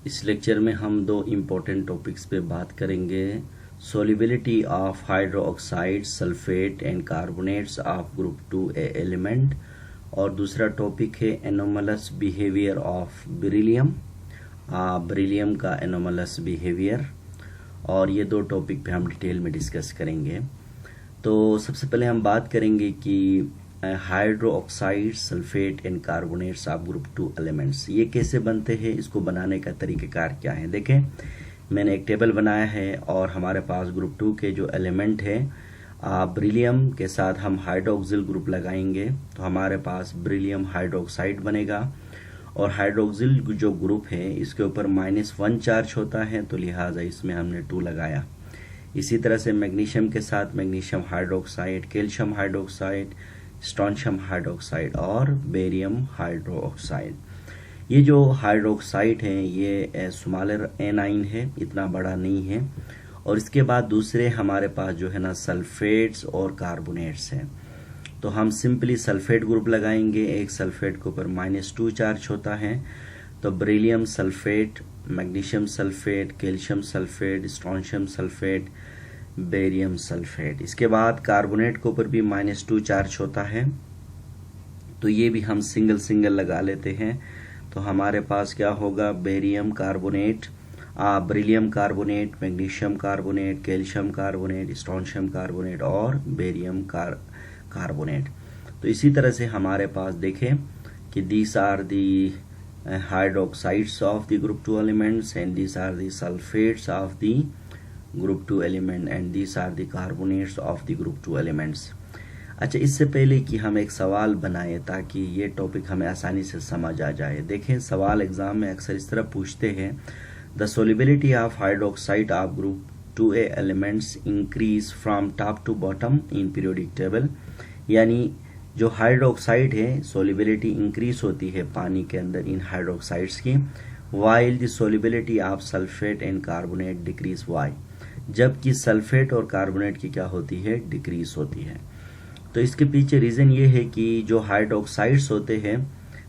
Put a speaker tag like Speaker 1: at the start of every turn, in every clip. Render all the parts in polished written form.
Speaker 1: इस लेक्चर में हम दो इम्पोर्टेंट टॉपिक्स पे बात करेंगे। Solubility of hydro oxide sulphate and carbonates of group 2A element, और दूसरा टॉपिक है anomalous behaviour of beryllium, beryllium का एनोमलस बिहेवियर। और ये दो टॉपिक पे हम डिटेल में डिस्कस करेंगे। तो सबसे पहले हम बात करेंगे कि hydro oxide sulphate and carbonates of group 2 elements ये कैसे बनते हैं, इसको बनाने का तरीक़ेकार क्या है। देखें, मैंने एक टेबल बनाया है और हमारे पास ग्रुप 2 के जो एलिमेंट है बेरिलियम के साथ हम हाइड्रोक्सिल ग्रुप लगाएंगे तो हमारे पास बेरिलियम हाइड्रोक्साइड बनेगा। और हाइड्रोक्सिल जो ग्रुप है इसके ऊपर -1 चार्ज होता है, तो लिहाजा इसमें हमने 2 लगाया। इसी तरह से मैग्नीशियम के साथ magnesium hydroxide, calcium hydroxide, strontium hydroxide और बेरियम हाइड्रोक्साइड। ये जो हाइड्रोक्साइड है ये स्मॉलर एनाइन है, इतना बड़ा नहीं है। और इसके बाद दूसरे हमारे पास जो है ना सल्फेट्स और कार्बोनेट्स हैं। तो हम सिंपली सल्फेट ग्रुप लगाएंगे। एक सल्फेट के ऊपर -2 चार्ज होता है, तो beryllium sulphate, magnesium sulphate, calcium sulphate, strontium sulphate, barium sulphate. इसके बाद कार्बोनेट के ऊपर भी -2 चार्ज होता है, तो ये भी हम सिंगल सिंगल लगा लेते हैं। तो हमारे पास क्या होगा, barium carbonate, beryllium carbonate, magnesium carbonate, calcium carbonate, strontium carbonate और बेरियम कार्बोनेट। तो इसी तरह से हमारे पास देखें कि these are the hydroxides of the group 2 elements and these are the sulfates of the group 2 element and these are the carbonates of the group 2 elements। अच्छा, इससे पहले कि हम एक सवाल बनाएं ताकि ये टॉपिक हमें आसानी से समझ आ जाए। देखें, सवाल एग्जाम में अक्सर इस तरह पूछते हैं, the solubility of hydroxide of group 2A elements increase from top to bottom in periodic table. यानी जो हाइड्रोक्साइड है सोलिबिलिटी इंक्रीज होती है पानी के अंदर इन हाइड्रोक्साइड्स की, while the solubility of sulphate and carbonate decrease why, जबकि सल्फेट और कार्बोनेट की क्या होती है, डिक्रीज होती है। तो इसके पीछे रीजन ये है कि जो हाइड्रोक्साइड्स होते हैं,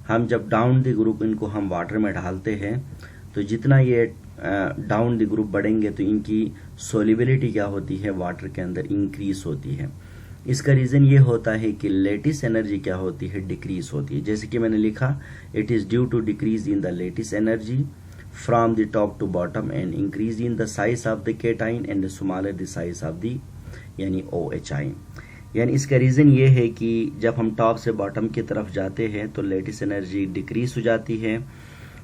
Speaker 1: हम जब डाउन द ग्रुप इनको हम वाटर में डालते हैं तो जितना ये डाउन द ग्रुप बढ़ेंगे तो इनकी सोलिबिलिटी क्या होती है, वाटर के अंदर इंक्रीज होती है। इसका रीजन ये होता है कि लेटिस एनर्जी क्या होती है, डिक्रीज होती है। जैसे कि मैंने लिखा, it is due to decrease in the lattice energy from the top to bottom and increase in the size of the cation and the smaller the size of the यानी OH आयन। यानी इसका reason ये है कि जब हम top से bottom की तरफ जाते हैं तो लेटिस एनर्जी डिक्रीज हो जाती है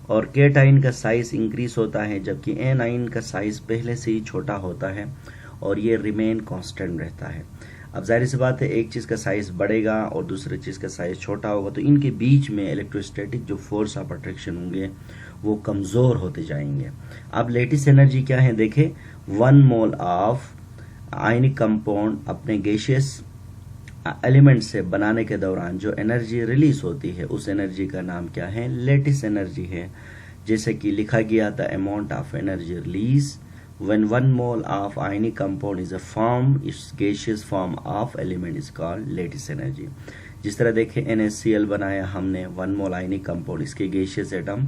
Speaker 1: और केटाइन का साइज इंक्रीज होता है, जबकि एनाइन का साइज पहले से ही छोटा होता है और ये रिमेन कांस्टेंट रहता है। अब जाहिर सी बात है, एक चीज का साइज बढ़ेगा और दूसरी चीज का साइज छोटा होगा, तो इनके बीच में इलेक्ट्रोस्टैटिक जो फोर्स ऑफ अट्रैक्शन होंगे वो कमजोर होते जाएंगे। अब लेटिस एनर्जी क्या है, देखें, 1 मोल ऑफ आयनिक कंपाउंड अपने गैसियस एलिमेंट से बनाने के दौरान जो एनर्जी रिलीज होती है उस एनर्जी का नाम क्या है, लेटिस एनर्जी है। जैसे कि लिखा गया था, amount of energy release when 1 mole of ionic compound is a form, its gaseous form of element is called lattice energy। जिस तरह देखें, NaCl बनाया हमने 1 मोल आयनिक कंपाउंड, इसके गैसियस एटम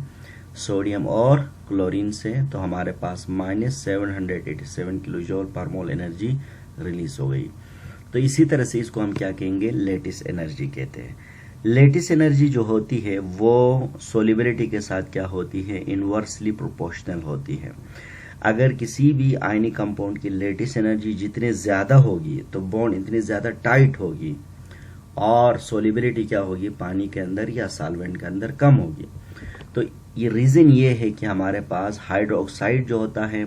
Speaker 1: सोडियम और क्लोरीन से, तो हमारे पास -787 किलो जूल पर मोल एनर्जी रिलीज हो गई। तो इसी तरह से इसको हम क्या कहेंगे, लेटिस एनर्जी कहते हैं। लेटिस एनर्जी जो होती है वो सोलिबिलिटी के साथ क्या होती है, इनवर्सली प्रोपोर्शनल होती है। अगर किसी भी आयनिक कंपाउंड की लेटिस एनर्जी जितने ज्यादा होगी तो बॉन्ड इतनी ज्यादा टाइट होगी और सोलिबिलिटी क्या होगी, पानी के अंदर या सॉल्वेंट के अंदर कम होगी। तो ये रीजन ये है कि हमारे पास हाइड्रोक्साइड जो होता है,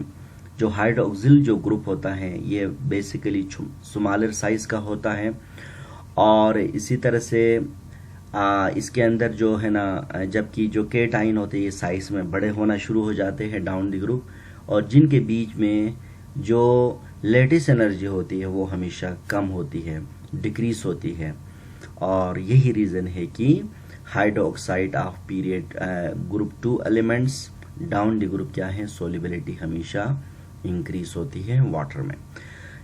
Speaker 1: जो हाइड्रोक्सिल जो ग्रुप होता है, ये बेसिकली स्मॉलर साइज का होता है। और इसी तरह से इसके अंदर जो है ना, जबकि जो केटाइन होते हैं ये साइज में बड़े होना शुरू हो जाते हैं डाउन द ग्रुप, और जिनके बीच में जो लेटिस एनर्जी होती है वो हमेशा कम होती है, डिक्रीज होती है। और यही रीजन है कि hydroxide of period group 2 elements down the group क्या है, सोलिबिलिटी हमेशा इंक्रीज होती है वाटर में।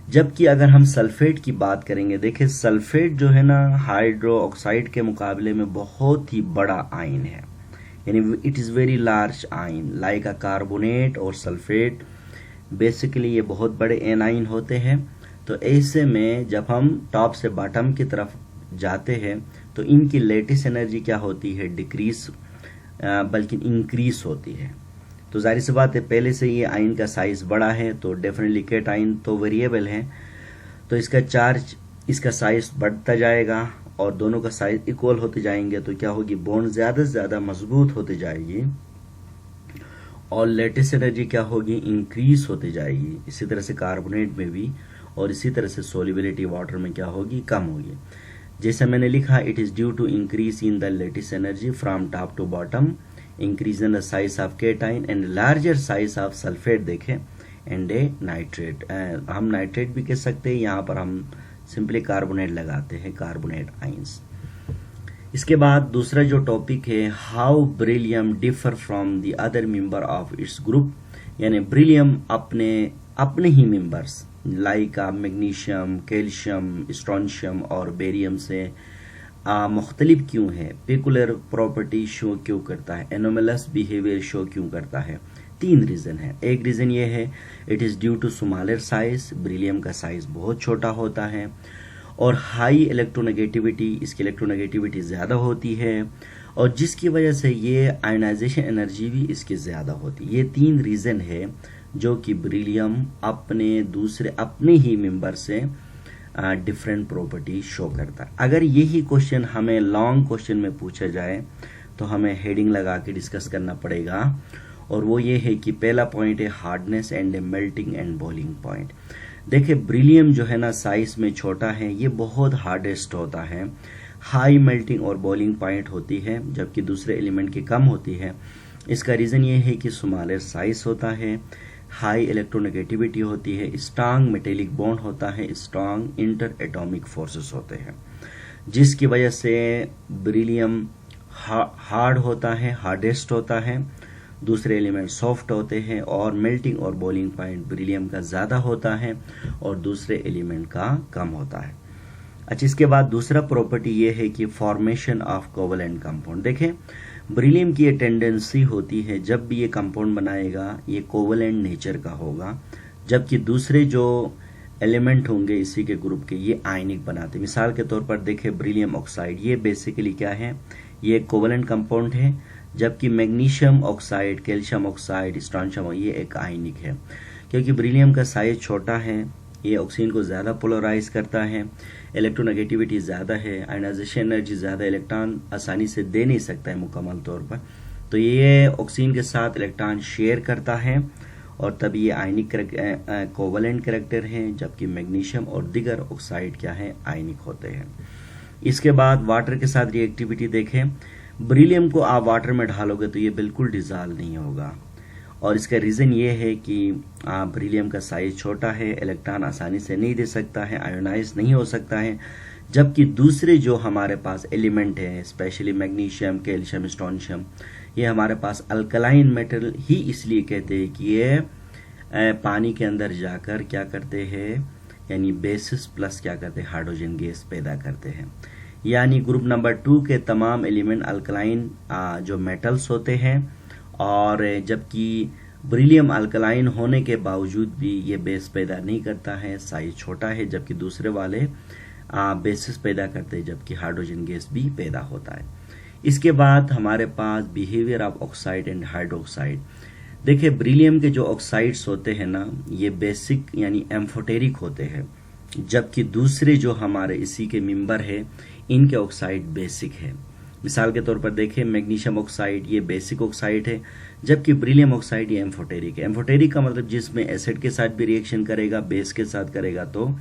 Speaker 1: जबकि अगर हम सल्फेट की बात करेंगे, देखिए सल्फेट जो है ना हाइड्रोक्साइड के मुकाबले में बहुत ही बड़ा आयन है। यानी इट इज़ वेरी लार्ज आइन लाइक अ कार्बोनेट और सल्फेट। बेसिकली ये बहुत बड़े एनाइन होते हैं। तो ऐसे में जब हम टॉप से बॉटम की तरफ जाते हैं तो इनकी लेटिस एनर्जी क्या होती है, डिक्रीज बल्कि इंक्रीज होती है। तो जाहिर सी बात है पहले से ये आइन का साइज बड़ा है तो डेफिनेटली कैटाइन तो वेरिएबल है, तो इसका चार्ज, इसका साइज बढ़ता जाएगा और दोनों का साइज इक्वल होते जाएंगे तो क्या होगी, बॉन्ड ज्यादा से ज्यादा मजबूत होती जाएगी और लेटिस एनर्जी क्या होगी, इंक्रीज होती जाएगी। इसी तरह से कार्बोनेट में भी और इसी तरह से सोल्युबिलिटी वाटर में क्या होगी, कम होगी। जैसे मैंने लिखा, it is due to increase in the lattice energy from top to bottom, increase in the size of cation and larger size of sulphate देखें एंड ए नाइट्रेट। हम नाइट्रेट भी कह सकते हैं, यहाँ पर हम सिंपली कार्बोनेट लगाते हैं, कार्बोनेट आइंस। इसके बाद दूसरा जो टॉपिक है, how beryllium differ from the other member of its group, यानी बेरिलियम अपने ही members like magnesium, calcium, strontium और बेरियम से मुख्तलिफ क्यों है, पेकुलर प्रॉपर्टी शो क्यों करता है, एनोमलस बिहेवियर शो क्यों करता है। 3 रीजन है। एक रीजन ये है, it is due to smaller size, beryllium का साइज बहुत छोटा होता है, और हाई इलेक्ट्रोनेगेटिविटी, इसकी इलेक्ट्रोनेगेटिविटी ज्यादा होती है और जिसकी वजह से ये आयनाइजेशन एनर्जी भी इसकी ज्यादा होती है। ये 3 रीजन है जो कि बेरिलियम अपने ही मेंबर से डिफरेंट प्रॉपर्टी शो करता है। अगर यही क्वेश्चन हमें लॉन्ग क्वेश्चन में पूछा जाए तो हमें हेडिंग लगा के डिस्कस करना पड़ेगा, और वो ये है कि पहला पॉइंट है hardness and melting and boiling point. देखिए बेरिलियम जो है ना साइज में छोटा है, ये बहुत हार्डेस्ट होता है, हाई मेल्टिंग और बॉइलिंग पॉइंट होती है, जबकि दूसरे एलिमेंट की कम होती है। इसका रीजन ये है कि स्मॉलर साइज होता है, हाई इलेक्ट्रोनेगेटिविटी होती है, स्ट्रांग मेटेलिक बॉन्ड होता है, स्ट्रांग इंटर एटॉमिक फोर्सेस होते हैं, जिसकी वजह से बेरिलियम हार्ड होता है, हार्डेस्ट होता है, दूसरे एलिमेंट सॉफ्ट होते हैं, और मेल्टिंग और बॉइलिंग पॉइंट बेरिलियम का ज्यादा होता है और दूसरे एलिमेंट का कम होता है। अच्छा, इसके बाद दूसरा प्रॉपर्टी ये है कि फॉर्मेशन ऑफ कोवलेंट कंपाउंड। देखें बेरिलियम की ये टेंडेंसी होती है जब भी ये कंपाउंड बनाएगा ये कोवलेंट नेचर का होगा, जबकि दूसरे जो एलिमेंट होंगे इसी के ग्रुप के ये आयनिक बनाते हैं। मिसाल के तौर पर देखें बेरिलियम ऑक्साइड, ये बेसिकली क्या है, ये कोवलेंट कंपाउंड है, जबकि magnesium oxide, calcium oxide, strontium ये एक आयनिक है। क्योंकि बेरिलियम का साइज छोटा है, ये ऑक्सीजन को ज्यादा पोलराइज करता है, इलेक्ट्रोनेगेटिविटी ज्यादा है, आयनाइजेशन एनर्जी ज्यादा, इलेक्ट्रॉन आसानी से दे नहीं सकता है मुकम्मल तौर पर, तो ये ऑक्सीजन के साथ इलेक्ट्रॉन शेयर करता है और तभी ये आयनिक कोवलेंट कैरेक्टर है, जबकि मैग्नीशियम और दीगर ऑक्साइड क्या है, आयनिक होते हैं। इसके बाद वाटर के साथ रिएक्टिविटी देखें, बेरिलियम को आप वाटर में डालोगे तो ये बिल्कुल डिजॉल्व नहीं होगा, और इसका रीजन ये है कि बेरिलियम का साइज छोटा है, इलेक्ट्रॉन आसानी से नहीं दे सकता है, आयोनाइज नहीं हो सकता है, जबकि दूसरे जो हमारे पास एलिमेंट है स्पेशली मैग्नीशियम, कैल्शियम, स्ट्रोंशियम, ये हमारे पास अल्कलाइन मेटल ही इसलिए कहते हैं कि ये पानी के अंदर जाकर क्या करते हैं, यानी बेसिस प्लस क्या करते हैं, हाइड्रोजन गैस पैदा करते हैं। यानी ग्रुप नंबर 2 के तमाम एलिमेंट अल्कलाइन जो मेटल्स होते हैं, और जबकि बेरिलियम अल्कलाइन होने के बावजूद भी ये बेस पैदा नहीं करता है, साइज छोटा है, जबकि दूसरे वाले बेसिस पैदा करते हैं, जबकि हाइड्रोजन गैस भी पैदा होता है। इसके बाद हमारे पास behaviour of oxide and hydroxide. देखिए बेरिलियम के जो ऑक्साइड्स होते हैं ना, ये बेसिक यानी एम्फोटेरिक होते हैं, जबकि दूसरे जो हमारे इसी के मेंबर है इनके ऑक्साइड बेसिक है। मिसाल के तौर पर देखें मैग्नीशियम ऑक्साइड ये बेसिक ऑक्साइड है, जबकि बेरिलियम ऑक्साइड ये एम्फोटेरिक है। एम्फोटेरिक का मतलब जिसमें एसिड के साथ भी रिएक्शन करेगा, बेस के साथ करेगा तो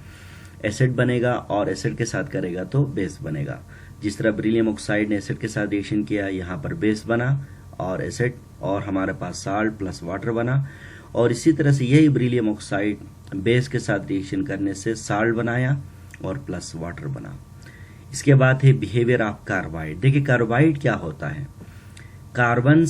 Speaker 1: एसिड बनेगा, और एसिड के साथ करेगा तो बेस बनेगा। जिस तरह बेरिलियम ऑक्साइड ने एसिड के साथ रिएक्शन किया, यहाँ पर बेस बना और एसिड, और हमारे पास साल्ट प्लस वाटर बना, और इसी तरह से यही बेरिलियम ऑक्साइड बेस के साथ रिएक्शन करने से साल्ट बनाया और प्लस वाटर बना। इसके बाद है बिहेवियर ऑफ कार्बाइड। देखिए कार्बाइड क्या होता है, कार्बन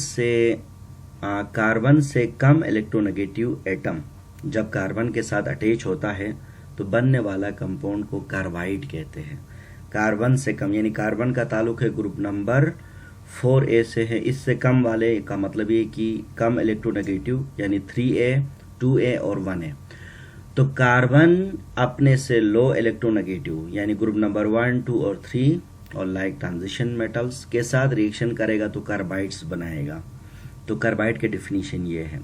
Speaker 1: से कम इलेक्ट्रोनेगेटिव एटम जब कार्बन के साथ अटैच होता है तो बनने वाला कंपाउंड को कार्बाइड कहते हैं। कार्बन से कम यानी कार्बन का ताल्लुक है ग्रुप नंबर 4a से है, इससे कम वाले का मतलब ये कि कम इलेक्ट्रोनेगेटिव, यानी 3a, 2a और 1a। तो कार्बन अपने से लो इलेक्ट्रोनेगेटिव यानी ग्रुप नंबर 1, 2 और 3 और लाइक ट्रांजिशन मेटल्स के साथ रिएक्शन करेगा तो कार्बाइड्स बनाएगा। तो कार्बाइड के डिफिनीशन ये है।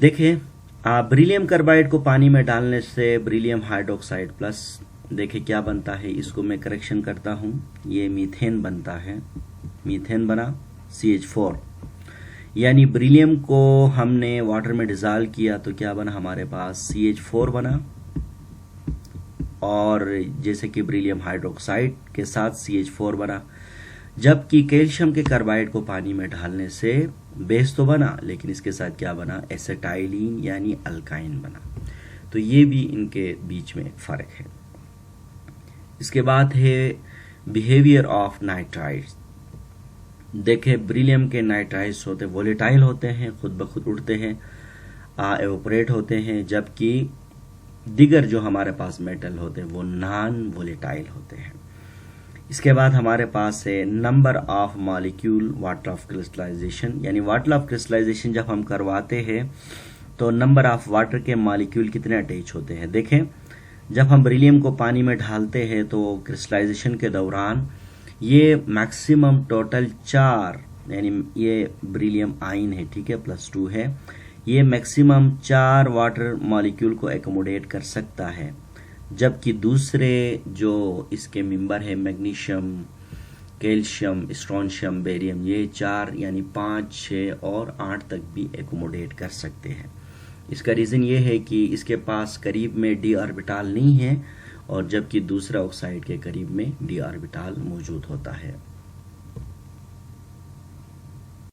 Speaker 1: देखिए बेरिलियम कार्बाइड को पानी में डालने से बेरिलियम हाइड्रोक्साइड प्लस, देखिए क्या बनता है, इसको मैं करेक्शन करता हूँ, ये मीथेन बनता है, मीथेन बना CH4, यानी बेरिलियम को हमने वाटर में डिजॉल्व किया तो क्या बना हमारे पास CH4 बना, और जैसे कि बेरिलियम हाइड्रोक्साइड के साथ CH4 बना। जबकि कैल्शियम के कार्बाइड को पानी में डालने से बेस तो बना, लेकिन इसके साथ क्या बना, एसिटाइलिन यानी अल्काइन बना। तो ये भी इनके बीच में एक फर्क है। इसके बाद है बिहेवियर ऑफ नाइट्राइड्स। देखे बेरिलियम के नाइट्राइड्स होते वोलेटाइल होते हैं, खुद ब खुद उड़ते हैं, एवोपरेट होते हैं, जबकि दिगर जो हमारे पास मेटल होते हैं वो नॉन वोलेटाइल होते हैं। इसके बाद हमारे पास है number of molecule water of crystallisation, यानी वाटर ऑफ क्रिस्टलाइजेशन जब हम करवाते हैं तो नंबर ऑफ वाटर के मॉलिक्यूल कितने अटैच होते हैं। देखें जब हम बेरिलियम को पानी में डालते हैं तो क्रिस्टलाइजेशन के दौरान ये मैक्सिमम टोटल 4, यानी ये बेरिलियम आयन है, ठीक है, +2 है, ये मैक्सिमम 4 वाटर मॉलिक्यूल को एकोमोडेट कर सकता है। जबकि दूसरे जो इसके मेंबर है मैग्नीशियम, कैल्शियम, स्ट्रोंशियम, बेरियम, ये 4 यानी 5, 6 और 8 तक भी एकोमोडेट कर सकते हैं। इसका रीज़न ये है कि इसके पास करीब में d ऑर्बिटाल नहीं है, और जबकि दूसरा ऑक्साइड के करीब में d ऑर्बिटाल मौजूद होता है।